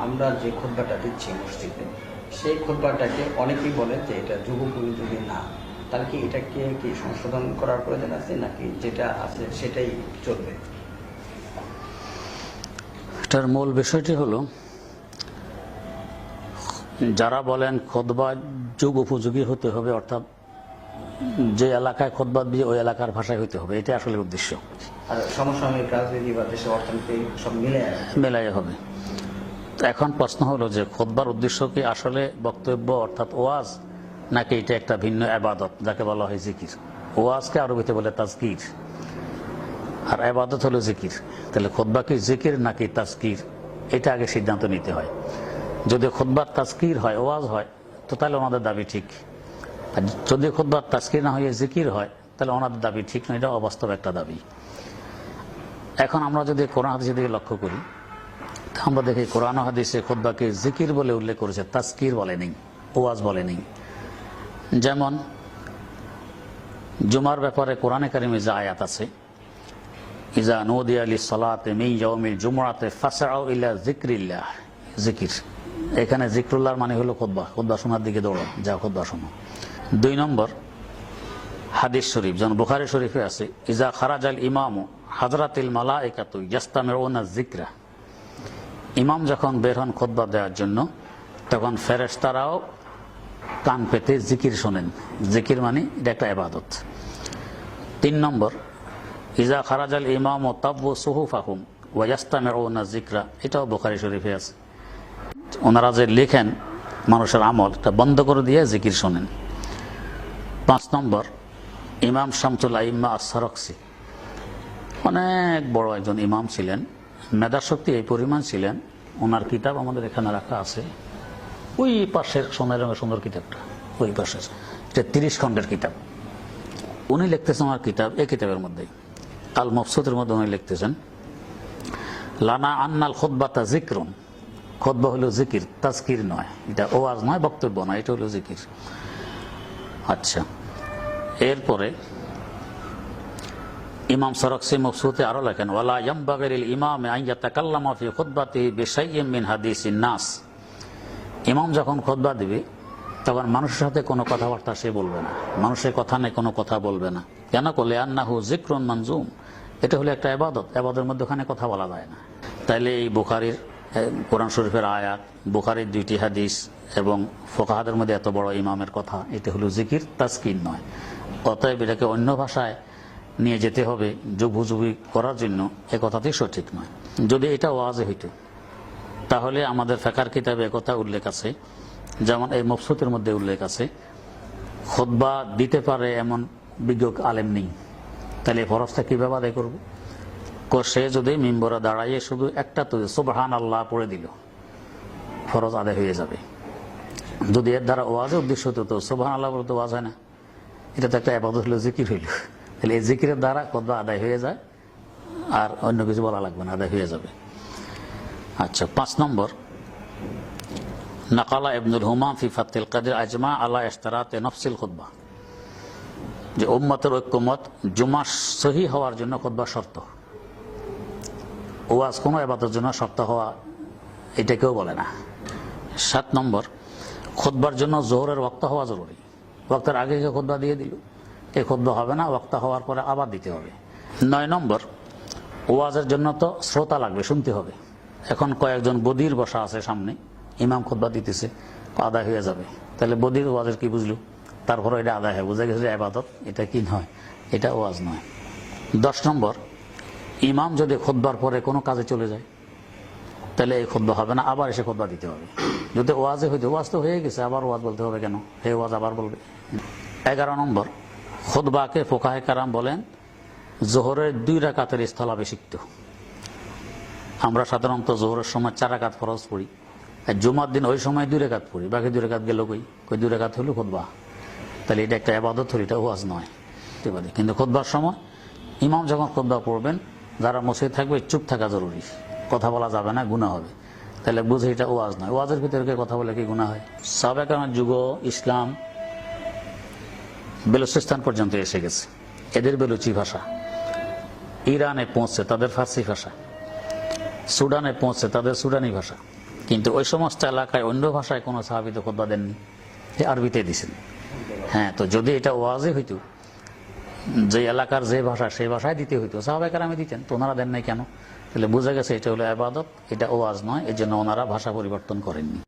আমরা যে খুতবাটা দিচ্ছি মসজিদে, সেই খুতবাটাকে অনেকেই বলে যে এটা যুগোপযোগী না। তাহলে কি এটাকে কি সংশোধন করার প্রয়োজন আছে, নাকি যেটা আছে সেটাই চলবে? এটার মূল বিষয়টি হলো, যারা বলেন খুতবা যুগ উপযোগী হতে হবে, অর্থাৎ যে এলাকায় খুতবা দিয়ে ওই এলাকার ভাষায় হতে হবে, এটা আসলে উদ্দেশ্য। আর সমসাময়িক রাজনীতি বা দেশের অর্থনীতি সব মেলাই হবে। এখন প্রশ্ন হলো যে খুতবার উদ্দেশ্য কি আসলে বক্তব্য অর্থাৎ ওয়াজ, নাকি এটা একটা ভিন্ন ইবাদত যাকে বলা হয় জিকির? ওয়াজকে আরবিতে বলে তাজকির, আর ইবাদত হলো জিকির। তাহলে খুতবা কি জিকির নাকি তাজকির, এটা আগে সিদ্ধান্ত নিতে হয়। যদি খুতবার তাজকির হয়, ওয়াজ হয়, তো তাহলে ওনাদের দাবি ঠিক। আর যদি খুতবার তাজকির না হয়ে জিকির হয়, তাহলে ওনাদের দাবি ঠিক নয়, এটা অবাস্তব একটা দাবি। এখন আমরা যদি কোরআন হাদিসের দিকে লক্ষ্য করি, আমরা দেখি কোরআন হাদিসে খুতবাকে জিকির বলে উল্লেখ করেছে, তাজকির বলে নেই, ওয়াজ বলে নেই। যেমন জুমার ব্যাপারে কোরআনে কারিমে যে আয়াত আছে, ইজা নুদিয়া লিস-সালাতি মিন ইয়াউমিল জুমআতি ফাসআউ ইলা যিকরিল্লাহ, জিকির। এখানে যিকরুল্লাহর মানে হলো খুতবা, খুতবা শোনার দিকে দৌড়ো, যাও খুতবা শোনো। 2 নম্বর হাদিস শরীফ, যেমন বুখারী শরীফে আছে, ইজা খারাজাল ইমামু হাজরাতিল মালাইকাতু ইয়াস্তামিউনা যিকরা, ইমাম যখন বের হন খুতবা দেওয়ার জন্য, তখন ফেরেশতারাও কান পেতে জিকির শোনেন। জিকির মানে এটা একটা ইবাদত। 3 নম্বর ইজা খারাজাল ইমামু তাবু সুহুফাহুম ওয়া ইয়াস্তামিউনা যিকরা, এটাও বুখারী শরীফে আছে। ওনারা যে লেখেন মানুষের আমল, এটা বন্ধ করে দিয়ে জিকির শোনেন। 5 নম্বর ইমাম শামসুল আইম্মা আস-সারাকসি, অনেক বড় একজন ইমাম ছিলেন, মেধাশক্তি এই পরিমাণ ছিলেন। ওনার কিতাব আমাদের এখানে রাখা আছে, ওই পাশের সোনার রঙের সুন্দর কিতাবটা, ওই পাশের, এটা 30 খণ্ডের কিতাব। উনি লিখতেছেন আমার কিতাব, এই কিতাবের মধ্যেই আল মবসুতের মধ্যে উনি লিখতেছেন, লানা আন্নাল খুতবাতা যিকরুন, খুতবা হলো জিকির, তাজকির নয়। এটা ওয়াজ নয়, বক্তব্য নয়, এটা হলো জিকির। আচ্ছা, এরপরে ইমাম সারাকসি মবসুতে আরো লেখেন, ওয়ালা ইয়ামবাগি লিল ইমামি আন ইয়াতাকাল্লামা ফি খুতবাতিহি বিশাইইন মিন হাদিসিন নাস, ইমাম যখন খুতবা দিবে তখন মানুষের সাথে কোনো কথাবার্তা সে বলবে না, মানুষের কথা নেই, কোনো কথা বলবে না। কেন? করলে আন্নাহু যিকরুন মানজুম, এটা হলো একটা ইবাদত, ইবাদতের মধ্যে ওখানে কথা বলা যায় না। তাইলে এই বুখারীর কোরআন শরীফের আয়াত, বুখারীর 2টি হাদিস এবং ফুকাহাদের মধ্যে এত বড় ইমামের কথা, এটা হলো জিকির, তাজকির নয়। অতএব এটাকে অন্য ভাষায় নিয়ে যেতে হবে যুগোপযোগী করার জন্য, এ কথাটি সঠিক নয়। যদি এটা ওয়াজে হইত, তাহলে আমাদের ফিকহের কিতাবে একথা উল্লেখ আছে, যেমন এই মবসুতের মধ্যে উল্লেখ আছে, খুতবা দিতে পারে এমন বিজ্ঞ আলেম নেই, তাহলে ফরজটা কিভাবে আদায় করব? সে যদি মিম্বরে দাঁড়াইয়ে শুধু একটা তো সুবহানাল্লাহ পড়ে দিল, ফরজ আদায় হয়ে যাবে। যদি এর দ্বারা ওয়াজের উদ্দেশ্য হতো, তো সুবহানাল্লাহ বলতে ওয়াজ হয় না, এটা তো একটা ইবাদত হলো, জিকির হইল। তাহলে এই জিকিরের দ্বারা খুতবা আদায় হয়ে যায়, আর অন্য কিছু বলা লাগবে না, আদায় হয়ে যাবে। আচ্ছা, 5 নম্বর নাকালা ইবনুল হুমাম ফি ফাতহিল কাদির আজমা আলা ইশতিরাতে নফসিল খুতবা, যে উম্মতের ঐক্যমত জুমা সহি হওয়ার জন্য খুতবা শর্ত। ওয়াজ কোনো ইবাদতের জন্য শর্ত হওয়া, এটা কেউ বলে না। 7 নম্বর খুতবার জন্য জোহরের ওয়াক্ত হওয়া জরুরি, ওয়াক্তের আগে খুতবা দিয়ে দিল, এই খুতবা হবে না, ওয়াক্ত হওয়ার পরে আবার দিতে হবে। 9 নম্বর ওয়াজের জন্য তো শ্রোতা লাগবে, শুনতে হবে। এখন কয়েকজন বদির বসা আছে সামনে, ইমাম খুতবা দিতেছে, আদায় হয়ে যাবে, তাহলে বদির ওয়াজের কি বুঝলো? তারপরে এটা আদায় হয়, বুঝে গেছে ইবাদত, এটা কি নয়, এটা ওয়াজ নয়। 10 নম্বর ইমাম যদি খুতবার পরে কোনো কাজে চলে যায়, তাহলে এই খুতবা হবে না, আবার এসে খুতবা দিতে হবে। যদি ওয়াজে হইতে, ওয়াজ তো হয়ে গেছে, আবার ওয়াজ বলতে হবে কেন? হে ওয়াজ আবার বলবে। 11 নম্বর খুতবাকে ফুকাহে কেরাম বলেন জোহরের 2 রাকাতের স্থলাভিষিক্ত। আমরা সাধারণত জোহরের সময় 4 রাকাত ফরজ পড়ি, আর জুমার দিন ওই সময় 2 রাকাত পড়ি, বাকি 2 রাকাত গেল কই? 2 রাকাত হলো খুতবা, তাহলে এটা একটা ইবাদত হলো, এটা ওয়াজ নয়। কিন্তু খুতবার সময় ইমাম যখন খুতবা পড়বেন, যারা মসজিদে থাকবে চুপ থাকা জরুরি, কথা বলা যাবে না, গুনাহ হবে। তাহলে বুঝে এটা ওয়াজ নয়। ওয়াজের ভিতরে কথা বলে কি গুনাহ হয়? সাহাবা কেরামের যুগ ইসলাম বেলুচিস্তান পর্যন্ত এসে গেছে, এদের বেলুচি ভাষা। ইরানে পৌঁছছে তাদের ফার্সি ভাষা, সুডানে পৌঁছছে তাদের সুডানি ভাষা। কিন্তু ওই সমস্ত এলাকায় অন্য ভাষায় কোনো সাহাবী তো খুতবা দেননি, আরবিতে দিছেন। হ্যাঁ, তো যদি এটা ওয়াজে হইতো, যে এলাকার যে ভাষা সেই ভাষায় দিতে হইতো, সাহাবায়ে কেরামে দিতেন, তো ওনারা দেন নাই কেন? তাহলে বোঝা গেছে এটা হলো ইবাদত, এটা ওয়াজ নয়, এই জন্য ওনারা ভাষা পরিবর্তন করেননি।